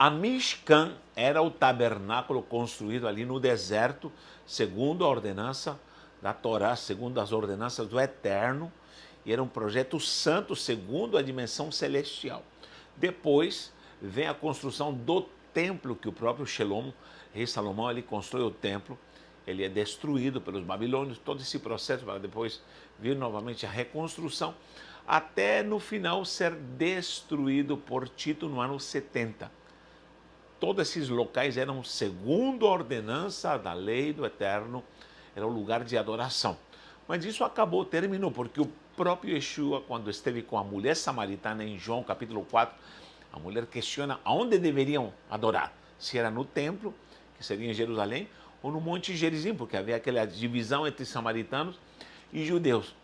A Mishkan era o tabernáculo construído ali no deserto, segundo a ordenança da Torá, segundo as ordenanças do Eterno, e era um projeto santo, segundo a dimensão celestial. Depois vem a construção do templo, que o próprio rei Salomão, ele constrói o templo, ele é destruído pelos babilônios, todo esse processo para depois vir novamente a reconstrução, até no final ser destruído por Tito no ano 70. Todos esses locais eram, segundo a ordenança da lei do Eterno, era um lugar de adoração. Mas isso acabou, terminou, porque o próprio Yeshua, quando esteve com a mulher samaritana em João capítulo 4, a mulher questiona aonde deveriam adorar. Se era no templo, que seria em Jerusalém, ou no Monte Gerizim, porque havia aquela divisão entre samaritanos e judeus.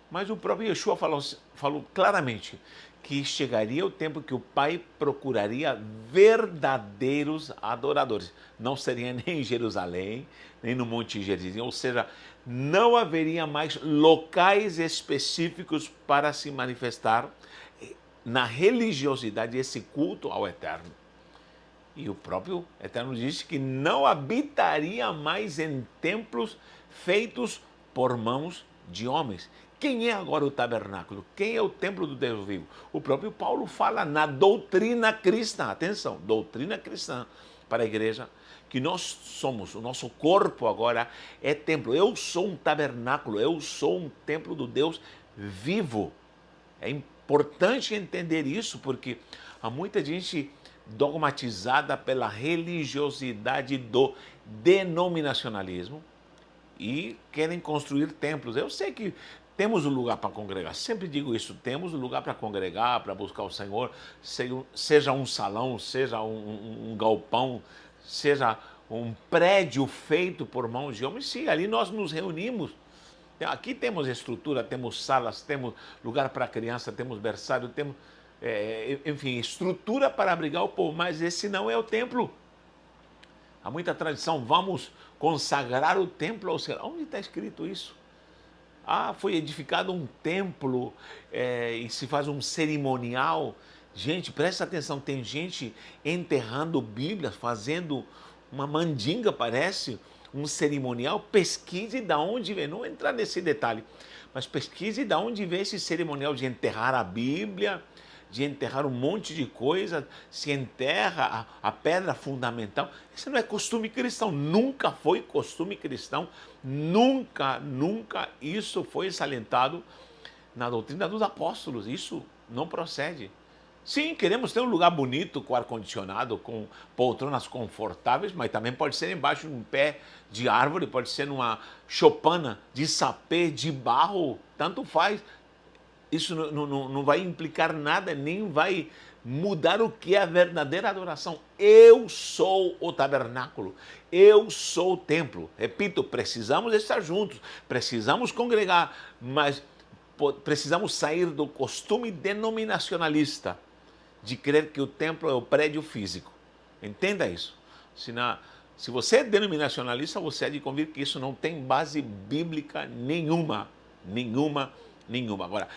Mas o próprio Yeshua falou claramente que chegaria o tempo que o Pai procuraria verdadeiros adoradores. Não seria nem em Jerusalém, nem no Monte Gerizim, ou seja, não haveria mais locais específicos para se manifestar na religiosidade, esse culto ao Eterno. E o próprio Eterno disse que não habitaria mais em templos feitos por mãos de homens. Quem é agora o tabernáculo? Quem é o templo do Deus vivo? O próprio Paulo fala na doutrina cristã, atenção, doutrina cristã para a igreja, que nós somos, o nosso corpo agora é templo. Eu sou um tabernáculo, eu sou um templo do Deus vivo. É importante entender isso, porque há muita gente dogmatizada pela religiosidade do denominacionalismo e querem construir templos. Eu sei que temos um lugar para congregar, sempre digo isso, temos um lugar para congregar, para buscar o Senhor, seja um salão, seja um galpão, seja um prédio feito por mãos de homens, sim, ali nós nos reunimos. Aqui temos estrutura, temos salas, temos lugar para criança, temos berçário, temos, enfim, estrutura para abrigar o povo, mas esse não é o templo. Há muita tradição, vamos consagrar o templo ao Senhor. Onde está escrito isso? Ah, foi edificado um templo e se faz um cerimonial. Gente, presta atenção, tem gente enterrando Bíblias, fazendo uma mandinga, parece, um cerimonial. Pesquise de onde vem, não vou entrar nesse detalhe, mas pesquise de onde vem esse cerimonial de enterrar a Bíblia, de enterrar um monte de coisa, se enterra a pedra fundamental. Isso não é costume cristão, nunca foi costume cristão, nunca isso foi salientado na doutrina dos apóstolos, isso não procede. Sim, queremos ter um lugar bonito, com ar-condicionado, com poltronas confortáveis, mas também pode ser embaixo de um pé de árvore, pode ser numa choupana de sapê, de barro, tanto faz. Isso não vai implicar nada, nem vai mudar o que é a verdadeira adoração. Eu sou o tabernáculo, eu sou o templo. Repito, precisamos estar juntos, precisamos congregar, mas precisamos sair do costume denominacionalista de crer que o templo é o prédio físico. Entenda isso. Se você é denominacionalista, você é de convir que isso não tem base bíblica nenhuma. Agora,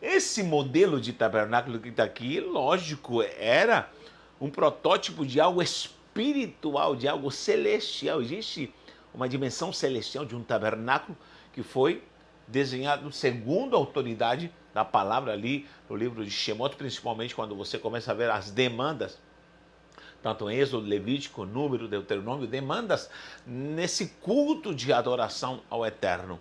esse modelo de tabernáculo que está aqui, lógico, era um protótipo de algo espiritual, de algo celestial. Existe uma dimensão celestial de um tabernáculo que foi desenhado segundo a autoridade da palavra ali no livro de Shemot, principalmente quando você começa a ver as demandas, tanto em Êxodo, Levítico, Número, Deuteronômio, demandas nesse culto de adoração ao Eterno.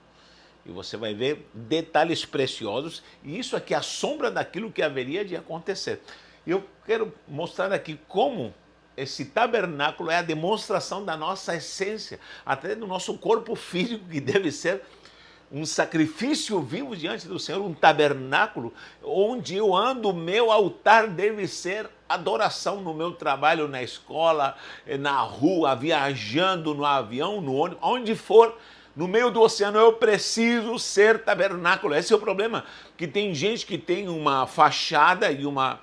E você vai ver detalhes preciosos, e isso aqui é a sombra daquilo que haveria de acontecer. E eu quero mostrar aqui como esse tabernáculo é a demonstração da nossa essência, até do nosso corpo físico, que deve ser um sacrifício vivo diante do Senhor, um tabernáculo onde eu ando, o meu altar deve ser adoração no meu trabalho, na escola, na rua, viajando, no avião, no ônibus, onde for. No meio do oceano eu preciso ser tabernáculo. Esse é o problema, que tem gente que tem uma fachada e uma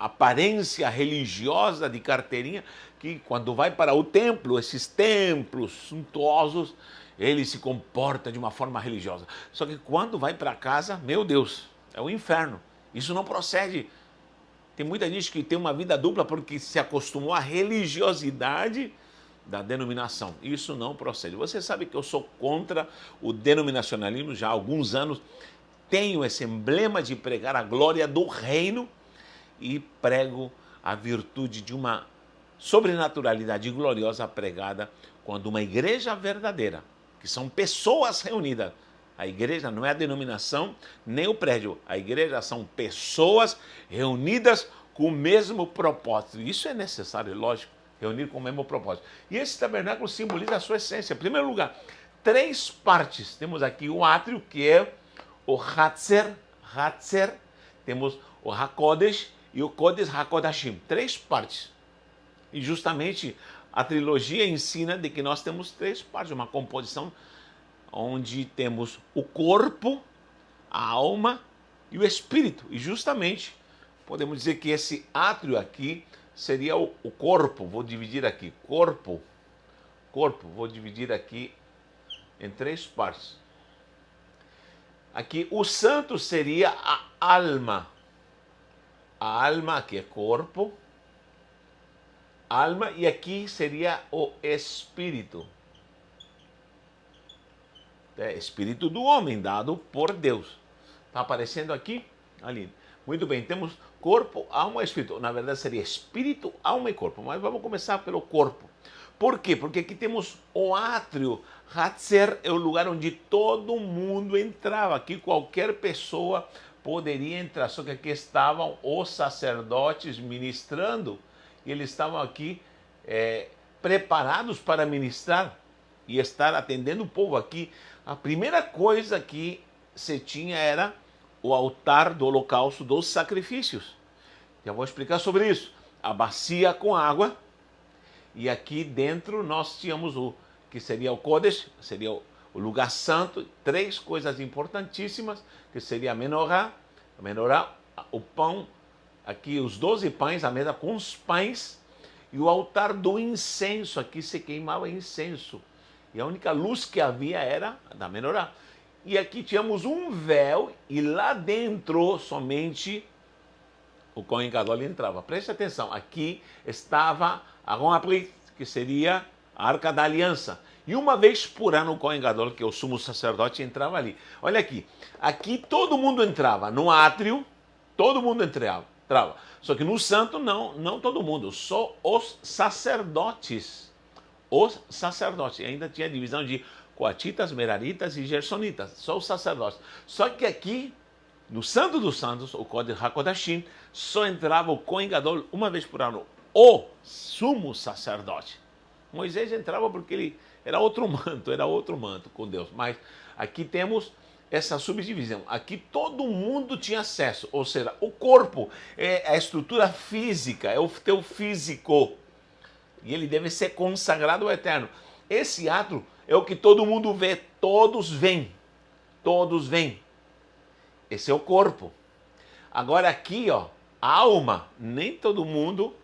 aparência religiosa de carteirinha, que quando vai para o templo, esses templos suntuosos, ele se comporta de uma forma religiosa. Só que quando vai para casa, meu Deus, é o inferno. Isso não procede. Tem muita gente que tem uma vida dupla porque se acostumou à religiosidade da denominação. Isso não procede. Você sabe que eu sou contra o denominacionalismo já há alguns anos. Tenho esse emblema de pregar a glória do reino e prego a virtude de uma sobrenaturalidade gloriosa pregada quando uma igreja verdadeira, que são pessoas reunidas. A igreja não é a denominação nem o prédio. A igreja são pessoas reunidas com o mesmo propósito. Isso é necessário, lógico, reunir com o mesmo propósito. E esse tabernáculo simboliza a sua essência. Em primeiro lugar, 3 partes. Temos aqui o átrio, que é o Hatzer, temos o Hakodesh e o Kodesh HaKodashim. 3 partes. E justamente a trilogia ensina de que nós temos 3 partes, uma composição onde temos o corpo, a alma e o espírito. E justamente podemos dizer que esse átrio aqui seria o corpo. Vou dividir aqui, corpo, vou dividir aqui em 3 partes. Aqui o santo seria a alma. A alma aqui é corpo, alma, e aqui seria o espírito. É espírito do homem, dado por Deus. Está aparecendo aqui? Ali. Muito bem, temos corpo, alma e espírito. Na verdade seria espírito, alma e corpo. Mas vamos começar pelo corpo. Por quê? Porque aqui temos o átrio. Hatzer é o lugar onde todo mundo entrava. Aqui qualquer pessoa poderia entrar. Só que aqui estavam os sacerdotes ministrando. E eles estavam aqui preparados para ministrar e estar atendendo o povo aqui. A primeira coisa que se tinha era o altar do holocausto dos sacrifícios. Já vou explicar sobre isso. A bacia com água. E aqui dentro nós tínhamos o que seria o Kodesh, seria o lugar santo. 3 coisas importantíssimas, que seria a menorá, o pão, aqui os 12 pães, a mesa com os pães, e o altar do incenso. Aqui se queimava incenso. E a única luz que havia era da menorá. E aqui tínhamos um véu e lá dentro somente o Kohen Gadol entrava. Preste atenção, aqui estava Aaron Abrit, que seria a Arca da Aliança. E uma vez por ano o Kohen Gadol, que é o sumo sacerdote, entrava ali. Olha aqui, aqui todo mundo entrava. No átrio, todo mundo entrava. Só que no santo não todo mundo, só os sacerdotes. Os sacerdotes. E ainda tinha divisão de coatitas, meraritas e gersonitas. Só os sacerdotes. Só que aqui, no Santo dos Santos, o Kodesh HaKodashim, só entrava o Kohen Gadol uma vez por ano. O sumo sacerdote. Moisés entrava porque ele era outro manto com Deus. Mas aqui temos essa subdivisão. Aqui todo mundo tinha acesso. Ou seja, o corpo é a estrutura física, é o teu físico. E ele deve ser consagrado ao Eterno. Esse átrio é o que todo mundo vê. Todos veem. Esse é o corpo. Agora aqui, ó, a alma, nem todo mundo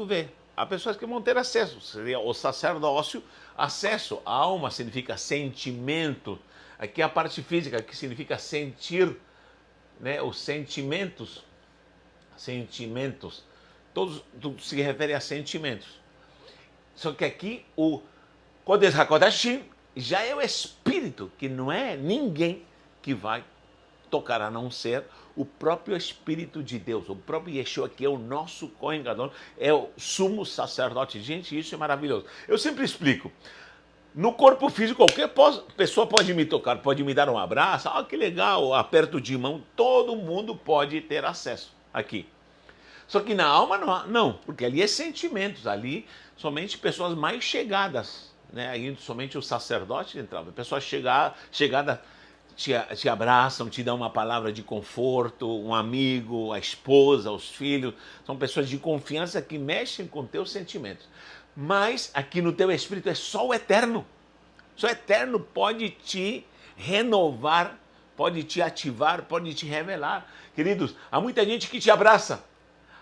vê. Há pessoas que vão ter acesso. Seria o sacerdócio, acesso. A alma significa sentimento. Aqui a parte física, que significa sentir, né? Os sentimentos. Tudo se refere a sentimentos. Só que aqui o Kodesh HaKodashim já é o Espírito, que não é ninguém que vai tocar, a não ser o próprio Espírito de Deus. O próprio Yeshua, que é o nosso Kohen Gadol, é o sumo sacerdote. Gente, isso é maravilhoso. Eu sempre explico. No corpo físico, qualquer pessoa pode me tocar, pode me dar um abraço. Ah, que legal, aperto de mão. Todo mundo pode ter acesso aqui. Só que na alma não, porque ali é sentimentos, ali somente pessoas mais chegadas, né? Aí somente o sacerdote entrava. Pessoas chegadas te abraçam, te dão uma palavra de conforto, um amigo, a esposa, os filhos. São pessoas de confiança que mexem com teus sentimentos. Mas aqui no teu espírito é só o Eterno. Só o Eterno pode te renovar, pode te ativar, pode te revelar. Queridos, há muita gente que te abraça.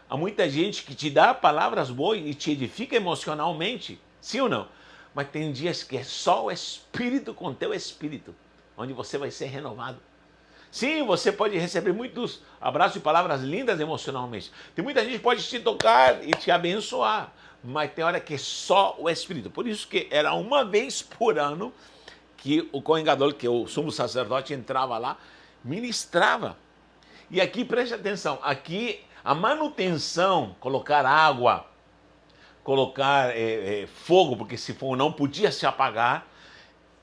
Há muita gente que te dá palavras boas e te edifica emocionalmente. Sim ou não? Mas tem dias que é só o Espírito com teu Espírito, onde você vai ser renovado. Sim, você pode receber muitos abraços e palavras lindas emocionalmente. Tem muita gente que pode te tocar e te abençoar, mas tem hora que é só o Espírito. Por isso que era uma vez por ano que o Kohen Gadol, que é o sumo sacerdote, entrava lá, ministrava. E aqui, preste atenção, aqui a manutenção, colocar água, colocar fogo, porque se fogo não podia se apagar,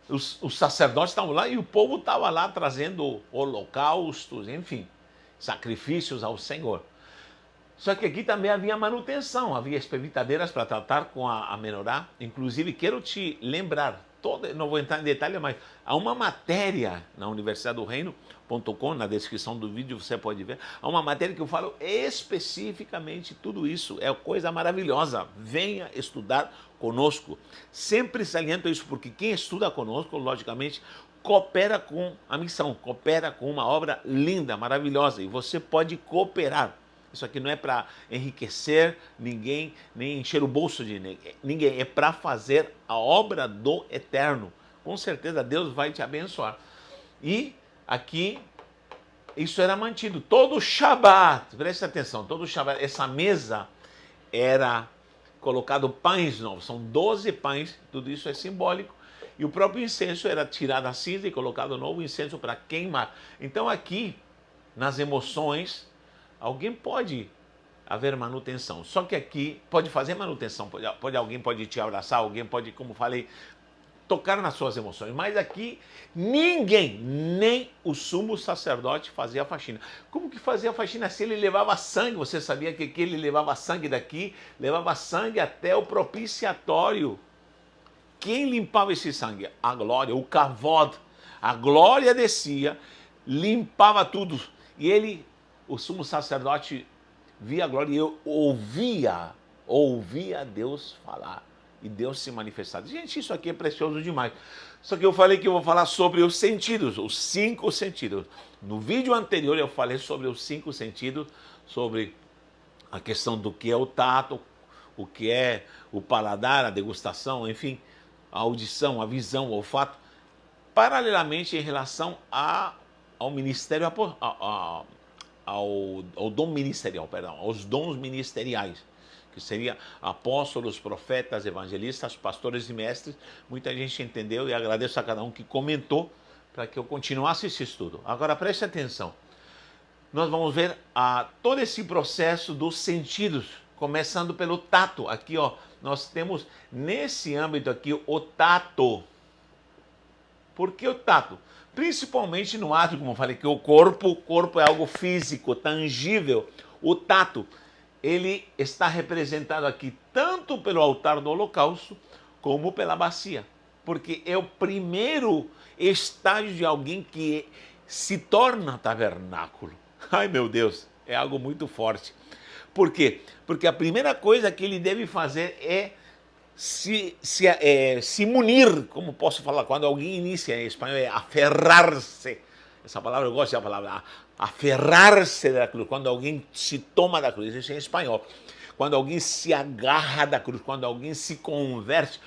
os sacerdotes estavam lá e o povo estava lá trazendo holocaustos, enfim, sacrifícios ao Senhor. Só que aqui também havia manutenção, havia espevitadeiras para tratar com a menorá. Inclusive, quero te lembrar, não vou entrar em detalhe, mas há uma matéria na Universidade do Reino.com, na descrição do vídeo você pode ver, há uma matéria que eu falo especificamente tudo isso, é coisa maravilhosa. Venha estudar conosco. Sempre saliento isso, porque quem estuda conosco, logicamente, coopera com a missão, coopera com uma obra linda, maravilhosa, e você pode cooperar. Isso aqui não é para enriquecer ninguém, nem encher o bolso de ninguém. É para fazer a obra do Eterno. Com certeza Deus vai te abençoar. E aqui, isso era mantido. Todo Shabat, preste atenção, todo Shabat, essa mesa era colocado pães novos. São 12 pães, tudo isso é simbólico. E o próprio incenso era tirado a cinza e colocado novo incenso para queimar. Então aqui, nas emoções, alguém pode haver manutenção. Só que aqui pode fazer manutenção, alguém pode te abraçar, alguém pode, como falei, tocar nas suas emoções. Mas aqui ninguém, nem o sumo sacerdote fazia a faxina. Como que fazia a faxina se ele levava sangue? Você sabia que aqui ele levava sangue daqui, levava sangue até o propiciatório. Quem limpava esse sangue? A glória, o kavod. A glória descia, limpava tudo. E ele, o sumo sacerdote, via a glória e eu ouvia Deus falar e Deus se manifestar. Gente, isso aqui é precioso demais. Só que eu falei que eu vou falar sobre os sentidos, os 5 sentidos. No vídeo anterior eu falei sobre os 5 sentidos, sobre a questão do que é o tato, o que é o paladar, a degustação, enfim, a audição, a visão, o olfato, paralelamente em relação ao ministério, ao dom ministerial, perdão, aos dons ministeriais, que seria apóstolos, profetas, evangelistas, pastores e mestres. Muita gente entendeu e agradeço a cada um que comentou para que eu continuasse esse estudo. Agora preste atenção, nós vamos ver todo esse processo dos sentidos, começando pelo tato. Aqui, ó, nós temos nesse âmbito aqui o tato. Por que o tato? Principalmente no ato, como eu falei, que o corpo é algo físico, tangível. O tato, ele está representado aqui tanto pelo altar do holocausto, como pela bacia. Porque é o primeiro estágio de alguém que se torna tabernáculo. Ai, meu Deus, é algo muito forte. Por quê? Porque a primeira coisa que ele deve fazer é se munir, como posso falar, quando alguém inicia em espanhol, é aferrar-se. Essa palavra, eu gosto da palavra, aferrar-se da cruz, quando alguém se toma da cruz, isso é em espanhol. Quando alguém se agarra da cruz, quando alguém se converte.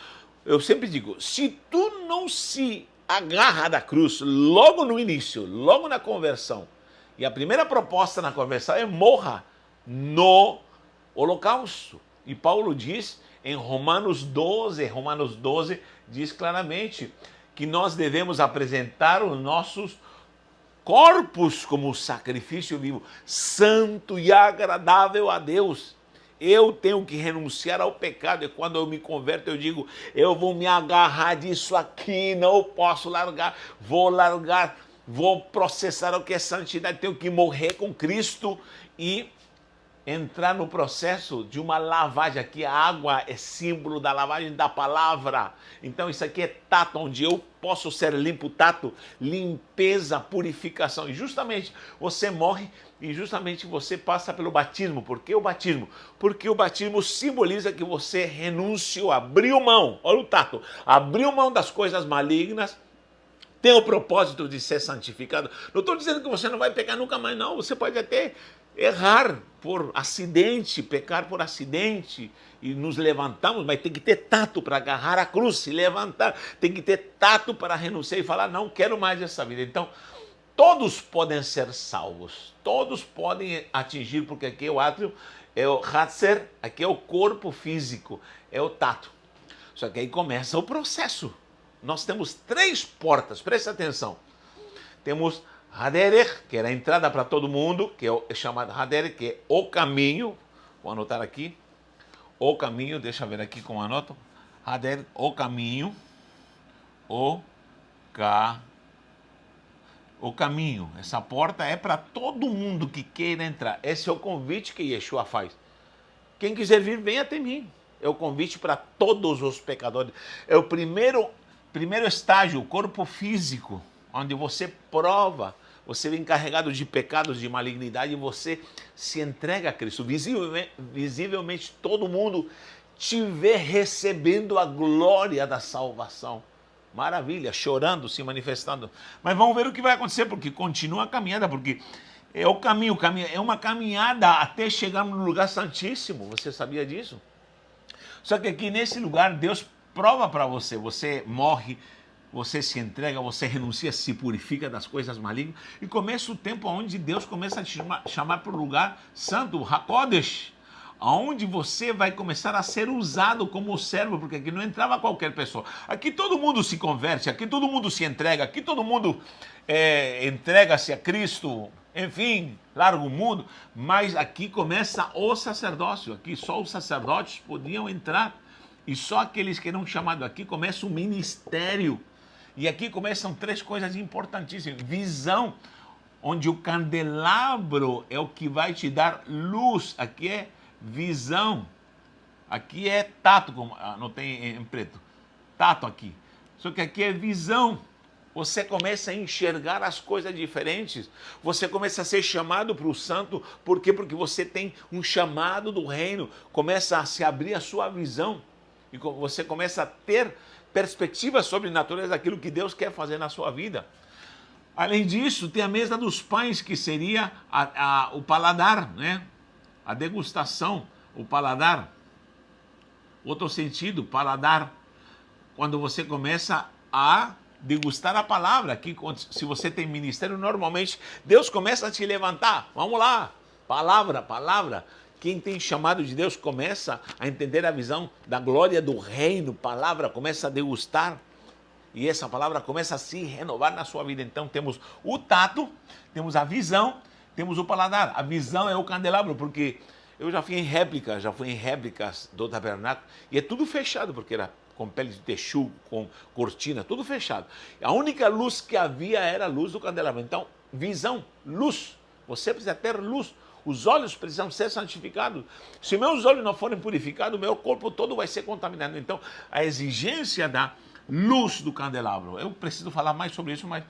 Eu sempre digo, se tu não se agarra da cruz logo no início, logo na conversão, e a primeira proposta na conversão é morra no holocausto. E Paulo diz em Romanos 12 diz claramente que nós devemos apresentar os nossos corpos como sacrifício vivo, santo e agradável a Deus. Eu tenho que renunciar ao pecado, e quando eu me converto eu digo, eu vou me agarrar disso aqui, não posso largar, vou processar o que é santidade, tenho que morrer com Cristo e entrar no processo de uma lavagem. Aqui a água é símbolo da lavagem da palavra. Então isso aqui é tato, onde eu posso ser limpo. Tato, limpeza, purificação. E justamente você morre e justamente você passa pelo batismo. Por que o batismo? Porque o batismo simboliza que você renunciou, abriu mão. Olha o tato. Abriu mão das coisas malignas, tem o propósito de ser santificado. Não estou dizendo que você não vai pecar nunca mais, não. Você pode até errar por acidente, pecar por acidente e nos levantamos, mas tem que ter tato para agarrar a cruz, se levantar. Tem que ter tato para renunciar e falar, não quero mais essa vida. Então, todos podem ser salvos, todos podem atingir, porque aqui é o átrio, é o Hatzer, aqui é o corpo físico, é o tato. Só que aí começa o processo. Nós temos 3 portas, presta atenção. Temos Haderech, que era a entrada para todo mundo, que é chamado Haderech, que é o caminho. Vou anotar aqui. O caminho, deixa eu ver aqui como anoto. Haderech, o caminho. O caminho. Essa porta é para todo mundo que queira entrar. Esse é o convite que Yeshua faz. Quem quiser vir, venha até mim. É o convite para todos os pecadores. É o primeiro estágio, o corpo físico, onde você prova, você vem carregado de pecados, de malignidade, e você se entrega a Cristo. Visivelmente todo mundo te vê recebendo a glória da salvação. Maravilha, chorando, se manifestando. Mas vamos ver o que vai acontecer, porque continua a caminhada, porque é o caminho é uma caminhada até chegar no lugar santíssimo. Você sabia disso? Só que aqui nesse lugar Deus prova para você, você morre, você se entrega, você renuncia, se purifica das coisas malignas e começa o tempo onde Deus começa a te chamar para o lugar santo, o Hakodesh, onde você vai começar a ser usado como servo, porque aqui não entrava qualquer pessoa. Aqui todo mundo se converte, aqui todo mundo se entrega, aqui todo mundo entrega-se a Cristo, enfim, larga o mundo, mas aqui começa o sacerdócio, aqui só os sacerdotes podiam entrar, e só aqueles que eram chamados aqui começa o ministério, e aqui começam 3 coisas importantíssimas: visão, onde o candelabro é o que vai te dar luz, aqui é visão, aqui é tato, como anotei em preto, tato aqui, só que aqui é visão. Você começa a enxergar as coisas diferentes. Você começa a ser chamado para o santo. Por quê? Porque você tem um chamado do reino. Começa a se abrir a sua visão. E você começa a ter perspectivas sobrenaturais daquilo que Deus quer fazer na sua vida. Além disso, tem a mesa dos pães, que seria o paladar, né? A degustação, o paladar. Outro sentido, paladar. Quando você começa a degustar a palavra. Aqui, se você tem ministério, normalmente Deus começa a te levantar. Vamos lá, palavra. Quem tem chamado de Deus começa a entender a visão da glória do reino. Palavra, começa a degustar. E essa palavra começa a se renovar na sua vida. Então temos o tato, temos a visão, temos o paladar. A visão é o candelabro, porque eu já fui em réplicas do tabernáculo, e é tudo fechado, porque era com pele de texugo, com cortina, tudo fechado. A única luz que havia era a luz do candelabro. Então, visão, luz. Você precisa ter luz. Os olhos precisam ser santificados. Se meus olhos não forem purificados, meu corpo todo vai ser contaminado. Então, a exigência da luz do candelabro. Eu preciso falar mais sobre isso, mas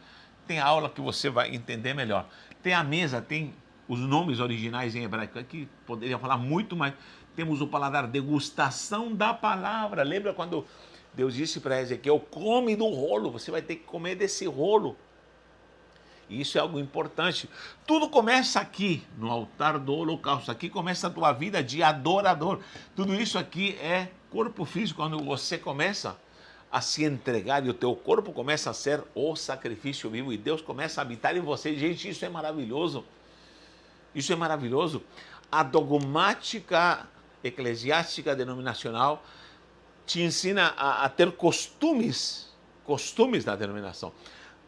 tem aula que você vai entender melhor. Tem a mesa, tem os nomes originais em hebraico. Aqui poderia falar muito, mas temos o paladar, degustação da palavra. Lembra quando Deus disse para Ezequiel: come do rolo, você vai ter que comer desse rolo. E isso é algo importante. Tudo começa aqui, no altar do holocausto. Aqui começa a tua vida de adorador. Tudo isso aqui é corpo físico. Quando você começa a se entregar e o teu corpo começa a ser o sacrifício vivo e Deus começa a habitar em você. Gente, isso é maravilhoso. Isso é maravilhoso. A dogmática eclesiástica denominacional te ensina a ter costumes da denominação.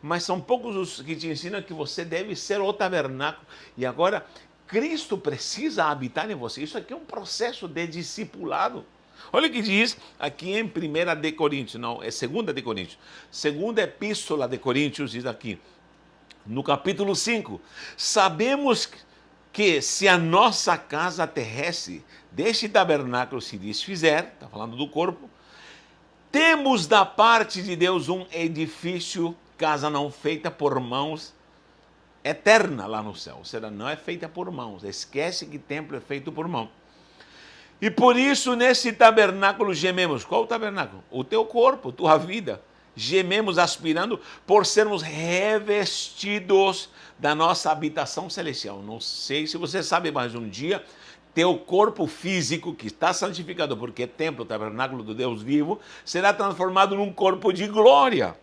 Mas são poucos os que te ensinam que você deve ser o tabernáculo. E agora, Cristo precisa habitar em você. Isso aqui é um processo de discipulado. Olha o que diz aqui em 1 de Coríntios, não, é 2 de Coríntios. Segunda epístola de Coríntios diz aqui, no capítulo 5, sabemos que se a nossa casa terrestre deste tabernáculo se desfizer, está falando do corpo, temos da parte de Deus um edifício, casa não feita por mãos, eterna lá no céu. Ou seja, não é feita por mãos. Esquece que templo é feito por mão. E por isso nesse tabernáculo gememos. Qual o tabernáculo? O teu corpo, tua vida. Gememos aspirando por sermos revestidos da nossa habitação celestial. Não sei se você sabe, mas um dia teu corpo físico, que está santificado porque é templo, tabernáculo do Deus vivo, será transformado num corpo de glória.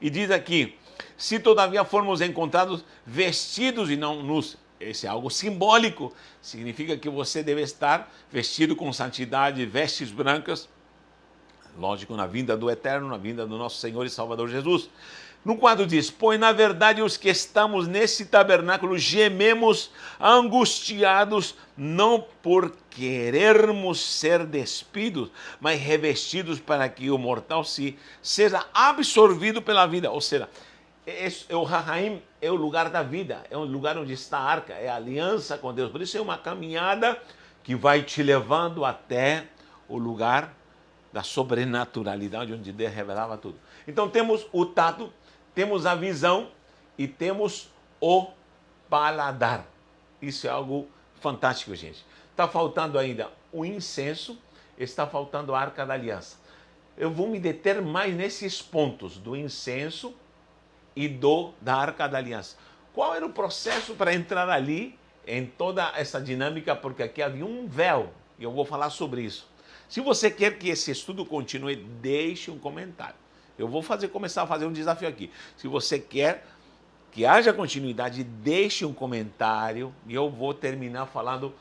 E diz aqui, Se todavia formos encontrados vestidos e não nus, esse é algo simbólico, significa que você deve estar vestido com santidade, vestes brancas, lógico, na vinda do Eterno, na vinda do nosso Senhor e Salvador Jesus. No quadro diz, pois na verdade os que estamos nesse tabernáculo gememos angustiados, não por querermos ser despidos, mas revestidos para que o mortal seja absorvido pela vida. Ou seja, o Rahaim é o lugar da vida, é o lugar onde está a arca, é a aliança com Deus. Por isso é uma caminhada que vai te levando até o lugar da sobrenaturalidade, onde Deus revelava tudo. Então temos o tato, temos a visão e temos o paladar. Isso é algo fantástico, gente. Está faltando ainda o incenso, está faltando a arca da aliança. Eu vou me deter mais nesses pontos do incenso e da arca da aliança. Qual era o processo para entrar ali em toda essa dinâmica? Porque aqui havia um véu e eu vou falar sobre isso. Se você quer que esse estudo continue, deixe um comentário. Eu vou começar a fazer um desafio aqui. Se você quer que haja continuidade, deixe um comentário e eu vou terminar falando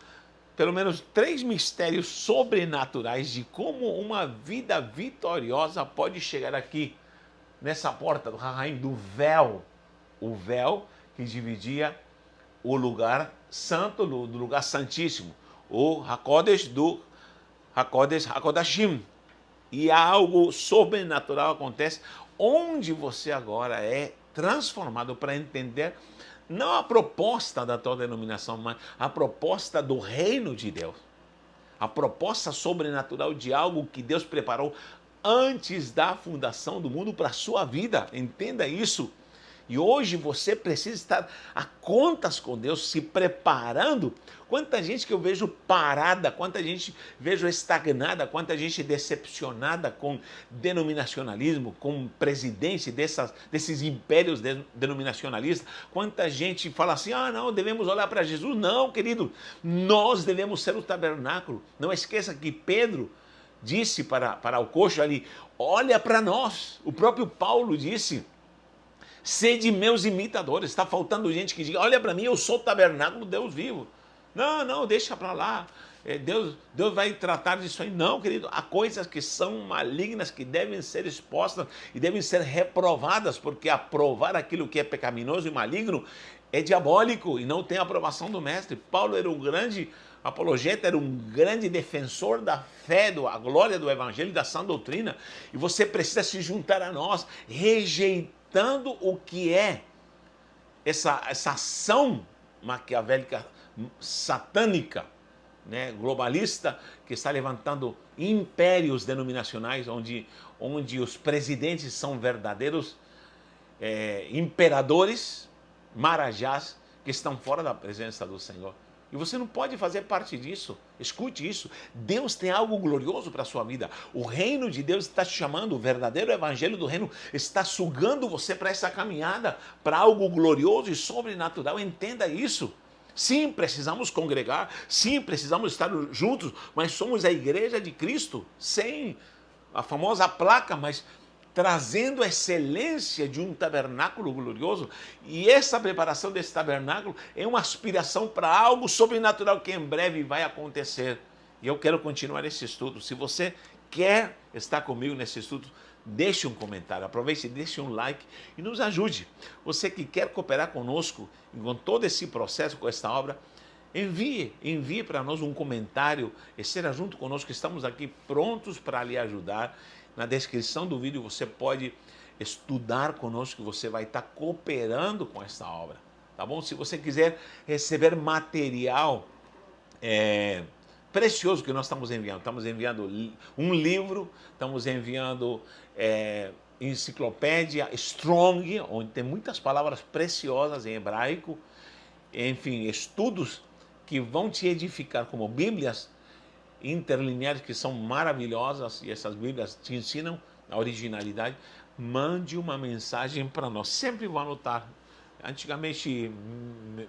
pelo menos 3 mistérios sobrenaturais de como uma vida vitoriosa pode chegar aqui, nessa porta do Rahaim, do véu. O véu que dividia o lugar santo do lugar santíssimo. O Hakodesh do Hakodashim. E algo sobrenatural acontece onde você agora é transformado para entender não a proposta da tua denominação, mas a proposta do reino de Deus. A proposta sobrenatural de algo que Deus preparou antes da fundação do mundo para a sua vida. Entenda isso. E hoje você precisa estar a contas com Deus, se preparando. Quanta gente que eu vejo parada, quanta gente vejo estagnada, quanta gente decepcionada com denominacionalismo, com presidente desses impérios denominacionalistas. Quanta gente fala assim, não, devemos olhar para Jesus. Não, querido, nós devemos ser o tabernáculo. Não esqueça que Pedro disse para o coxo ali, olha para nós. O próprio Paulo disse, sede meus imitadores. Está faltando gente que diga, olha para mim, eu sou o tabernáculo do Deus vivo. Não, deixa para lá. Deus vai tratar disso aí. Não, querido, há coisas que são malignas, que devem ser expostas e devem ser reprovadas, porque aprovar aquilo que é pecaminoso e maligno é diabólico e não tem a aprovação do mestre. Paulo era um grande apologeta, era um grande defensor da fé, da glória do evangelho e da sã doutrina. E você precisa se juntar a nós, rejeitando o que é essa ação maquiavélica, satânica, né, globalista, que está levantando impérios denominacionais, onde os presidentes são verdadeiros imperadores, marajás, que estão fora da presença do Senhor. E você não pode fazer parte disso. Escute isso. Deus tem algo glorioso para a sua vida. O reino de Deus está te chamando. O verdadeiro evangelho do reino está sugando você para essa caminhada, para algo glorioso e sobrenatural. Entenda isso. Sim, precisamos congregar. Sim, precisamos estar juntos. Mas somos a igreja de Cristo. Sem a famosa placa, mas trazendo a excelência de um tabernáculo glorioso. E essa preparação desse tabernáculo é uma aspiração para algo sobrenatural que em breve vai acontecer. E eu quero continuar esse estudo. Se você quer estar comigo nesse estudo, deixe um comentário, aproveite, deixe um like e nos ajude. Você que quer cooperar conosco com todo esse processo, com esta obra, envie para nós um comentário, esteja junto conosco, estamos aqui prontos para lhe ajudar. Na descrição do vídeo você pode estudar conosco, que você vai estar cooperando com essa obra, tá bom? Se você quiser receber material precioso que nós estamos enviando um livro, estamos enviando enciclopédia Strong, onde tem muitas palavras preciosas em hebraico, enfim, estudos que vão te edificar, como bíblias interlineares que são maravilhosas, e essas bíblias te ensinam a originalidade. Mande uma mensagem para nós, sempre vou anotar. Antigamente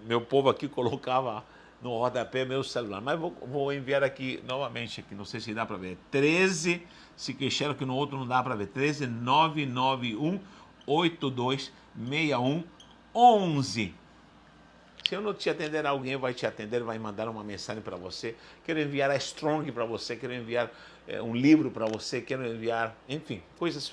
meu povo aqui colocava no rodapé meu celular, mas vou enviar aqui novamente, aqui, não sei se dá para ver, 13, se queixaram que no outro não dá para ver, 13991 826111. Se eu não te atender, alguém vai te atender, vai mandar uma mensagem para você. Quero enviar a Strong para você, quero enviar um livro para você, quero enviar, enfim, coisas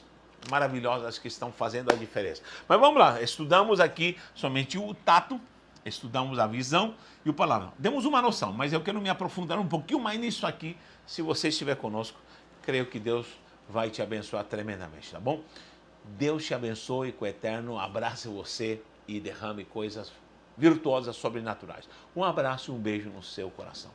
maravilhosas que estão fazendo a diferença. Mas vamos lá, estudamos aqui somente o tato, estudamos a visão e o paladar. Demos uma noção, mas eu quero me aprofundar um pouquinho mais nisso aqui. Se você estiver conosco, creio que Deus vai te abençoar tremendamente, tá bom? Deus te abençoe com o eterno, abrace você e derrame coisas virtuosas sobrenaturais. Um abraço e um beijo no seu coração.